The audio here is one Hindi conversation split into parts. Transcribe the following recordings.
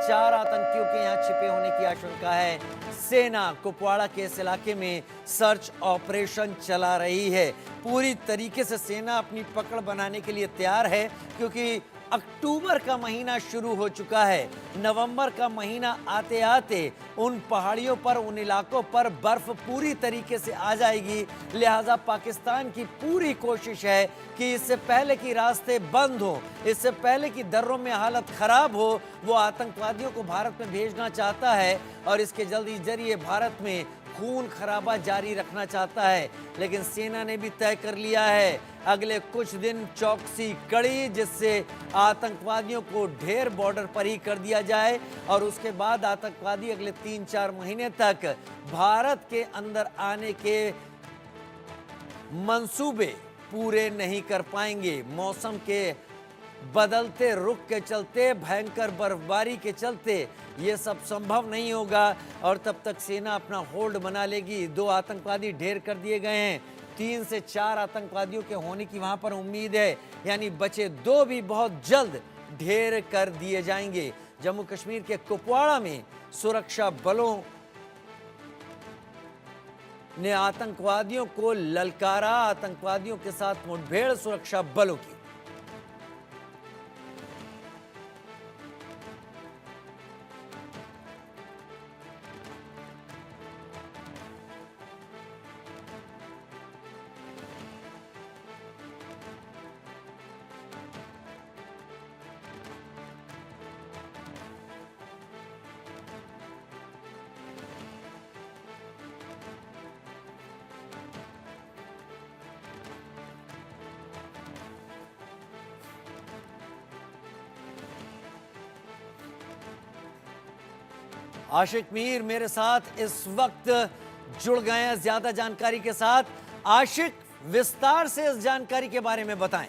4 आतंकियों के यहां छिपे होने की आशंका है। सेना कुपवाड़ा के इस इलाके में सर्च ऑपरेशन चला रही है। पूरी तरीके से सेना अपनी पकड़ बनाने के लिए तैयार है, क्योंकि अक्टूबर का महीना शुरू हो चुका है। नवंबर का महीना आते आते उन पहाड़ियों पर, उन इलाकों पर बर्फ पूरी तरीके से आ जाएगी। लिहाजा पाकिस्तान की पूरी कोशिश है कि इससे पहले कि रास्ते बंद हो, इससे पहले कि दर्रों में हालत खराब हो, वो आतंकवादियों को भारत में भेजना चाहता है और इसके जल्दी जरिए भारत में खून खराबा जारी रखना चाहता है। लेकिन सेना ने भी तय कर लिया है अगले कुछ दिन चौकसी कड़ी, जिससे आतंकवादियों को ढेर बॉर्डर पर ही कर दिया जाए और उसके बाद आतंकवादी अगले 3-4 महीने तक भारत के अंदर आने के मंसूबे पूरे नहीं कर पाएंगे। मौसम के बदलते रुख के चलते, भयंकर बर्फबारी के चलते ये सब संभव नहीं होगा और तब तक सेना अपना होल्ड बना लेगी। 2 आतंकवादी ढेर कर दिए गए हैं। 3 से 4 आतंकवादियों के होने की वहां पर उम्मीद है, यानी बचे 2 भी बहुत जल्द ढेर कर दिए जाएंगे। जम्मू कश्मीर के कुपवाड़ा में सुरक्षा बलों ने आतंकवादियों को ललकारा। आतंकवादियों के साथ मुठभेड़ सुरक्षा बलों की। आशिक मीर मेरे साथ इस वक्त जुड़ गए हैं ज्यादा जानकारी के साथ। आशिक, विस्तार से इस जानकारी के बारे में बताएं।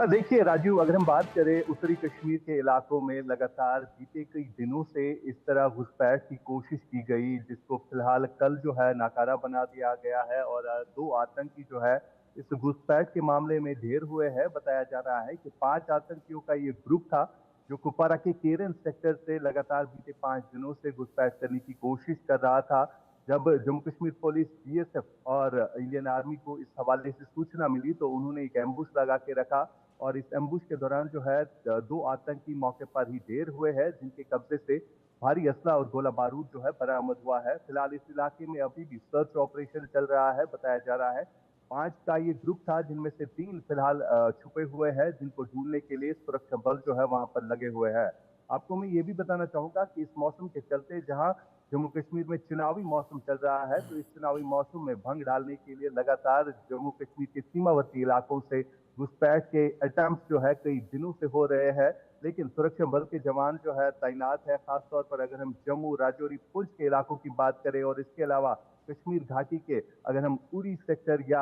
देखिए राजू, अगर हम बात करें उत्तरी कश्मीर के इलाकों में लगातार बीते कई दिनों से इस तरह घुसपैठ की कोशिश की गई, जिसको फिलहाल कल जो है नाकारा बना दिया गया है और 2 आतंकी जो है इस घुसपैठ के मामले में ढेर हुए हैं। बताया जा रहा है कि 5 आतंकियों का ये ग्रुप था जो कुपवाड़ा के केरन सेक्टर से लगातार बीते 5 दिनों से घुसपैठ करने की कोशिश कर रहा था। जब जम्मू कश्मीर पुलिस, बीएसएफ और इंडियन आर्मी को इस हवाले से सूचना मिली तो उन्होंने एक एम्बुश लगा के रखा और इस एम्बुश के दौरान जो है 2 आतंकी मौके पर ही ढेर हुए हैं, जिनके कब्जे से भारी असला और गोला बारूद जो है बरामद हुआ है। फिलहाल इस इलाके में अभी भी सर्च ऑपरेशन चल रहा है। बताया जा रहा है 5 का ये ग्रुप था, जिनमें से 3 फिलहाल छुपे हुए हैं, जिनको ढूंढने के लिए सुरक्षा बल जो है वहां पर लगे हुए हैं। आपको मैं ये भी बताना चाहूंगा कि इस मौसम के चलते, जहां जम्मू कश्मीर में चुनावी मौसम चल रहा है, तो इस चुनावी मौसम में भंग डालने के लिए लगातार जम्मू कश्मीर के सीमावर्ती इलाकों से घुसपैठ के अटेम्प्ट जो है कई दिनों से हो रहे हैं, लेकिन सुरक्षा बल के जवान जो है तैनात है। खासतौर पर अगर हम जम्मू, राजौरी, पुंछ के इलाकों की बात करें और इसके अलावा कश्मीर घाटी के अगर हम उरी सेक्टर या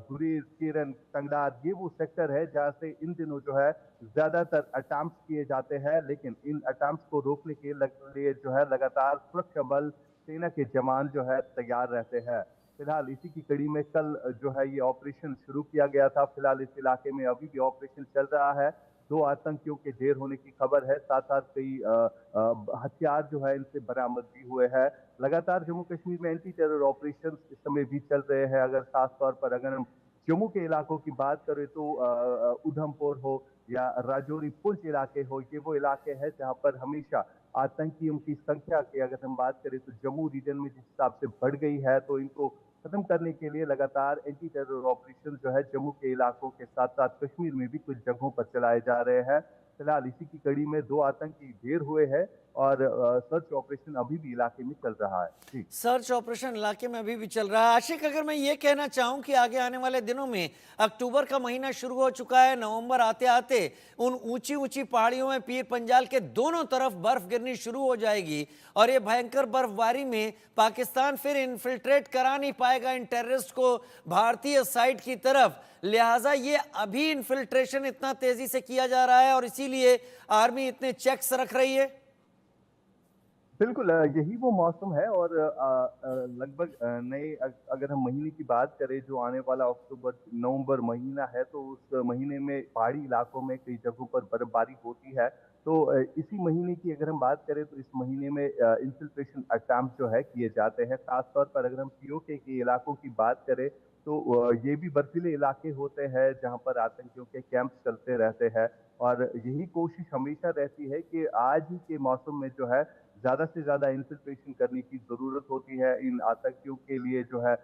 गुरेज, केरन, टंगडार, ये वो सेक्टर है जहां से इन दिनों जो है ज्यादातर अटेम्प्ट किए जाते हैं, लेकिन इन अटेम्प्ट को रोकने के लिए जो है लगातार सुरक्षा बल, सेना के जवान जो है तैयार रहते हैं। फिलहाल इसी की कड़ी में कल जो है ये ऑपरेशन शुरू किया गया था। फिलहाल इस इलाके में अभी भी ऑपरेशन चल रहा है। 2 आतंकियों के ढेर होने की खबर है, साथ साथ कई हथियार जो है इनसे बरामद भी हुए हैं। लगातार जम्मू कश्मीर में एंटी टेरर ऑपरेशन इस समय भी चल रहे हैं। अगर खास तौर पर अगर हम जम्मू के इलाकों की बात करें तो उधमपुर हो या राजौरी, पुंछ इलाके हो, ये वो इलाके हैं जहां पर हमेशा आतंकियों की संख्या की अगर हम बात करें तो जम्मू रीजन में जिस हिसाब से बढ़ गई है, तो इनको खत्म करने के लिए लगातार एंटी टेरर ऑपरेशन जो है जम्मू के इलाकों के साथ साथ कश्मीर में भी कुछ जगहों पर चलाए जा रहे हैं। फिलहाल इसी की कड़ी में 2 आतंकी ढेर हुए हैं और सर्च ऑपरेशन अभी भी इलाके में चल रहा है। जी। सर्च ऑपरेशन इलाके में अभी भी चल रहा है। आशिक, अगर मैं ये कहना चाहूं कि आगे आने वाले दिनों में अक्टूबर का महीना शुरू हो चुका है, नवंबर आते आते उन ऊंची ऊंची पहाड़ियों में पीर पंजाल के दोनों तरफ बर्फ गिरनी शुरू हो जाएगी और ये भयंकर बर्फबारी में पाकिस्तान फिर इन्फिल्ट्रेट करा नहीं पाएगा इन टेररिस्ट को भारतीय साइड की तरफ। लिहाजा ये अभी इन्फिल्ट्रेशन इतना तेजी से किया जा रहा है और इसीलिए आर्मी इतने चेक्स रख रही है। बिल्कुल, यही वो मौसम है और लगभग नए अगर हम महीने की बात करें, जो आने वाला अक्टूबर नवंबर महीना है, तो उस महीने में पहाड़ी इलाकों में कई जगहों पर बर्फबारी होती है। तो इसी महीने की अगर हम बात करें तो इस महीने में इन्फिल्ट्रेशन अटैम्प्ट जो है किए जाते हैं। खास तौर पर अगर हम पीओके के इलाकों की बात करें तो ये भी बर्फीले इलाके होते हैं जहाँ पर आतंकियों के कैंप्स चलते रहते हैं और यही कोशिश हमेशा रहती है कि आज ही के मौसम में जो है ज़्यादा से ज़्यादा इन्फिल्ट्रेशन करने की ज़रूरत होती है इन आतंकियों के लिए जो है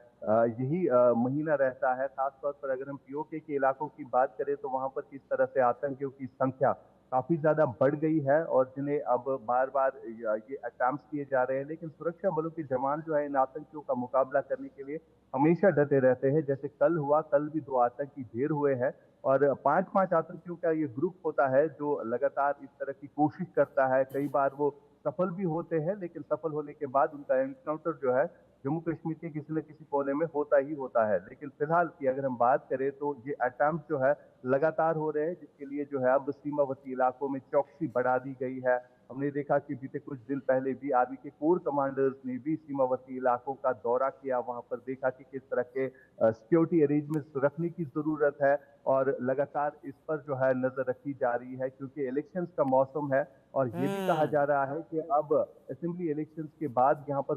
यही महीना रहता है। खास तौर पर अगर हम पीओके के इलाकों की बात करें तो वहाँ पर किस तरह से आतंकियों की संख्या काफ़ी ज़्यादा बढ़ गई है और जिन्हें अब बार-बार ये अटेम्प्ट्स किए जा रहे हैं, लेकिन सुरक्षा बलों के जवान जो है इन आतंकियों का मुकाबला करने के लिए हमेशा डटे रहते हैं। जैसे कल हुआ, कल भी 2 आतंकी ढेर हुए हैं और 5-5 आतंकियों का ये ग्रुप होता है जो लगातार इस तरह की कोशिश करता है। कई बार वो सफल भी होते हैं, लेकिन सफल होने के बाद उनका एनकाउंटर जो है जम्मू कश्मीर के किसी न किसी कोने में होता ही होता है। लेकिन फिलहाल की अगर हम बात करें तो ये अटेम्प्ट जो है लगातार हो रहे हैं, जिसके लिए जो है अब सीमावर्ती इलाकों में चौकसी बढ़ा दी गई है। हमने देखा कि बीते कुछ दिन पहले भी आर्मी के कोर कमांडर्स ने भी सीमावर्ती इलाकों का दौरा किया, वहां पर देखा कि किस तरह के सिक्योरिटी अरेंजमेंट्स रखने की जरूरत है और लगातार इस पर जो है नजर रखी जा रही है क्योंकि इलेक्शंस का मौसम है और ये भी कहा हम्म। जा रहा है कि अब असेंबली इलेक्शंस के बाद यहाँ पर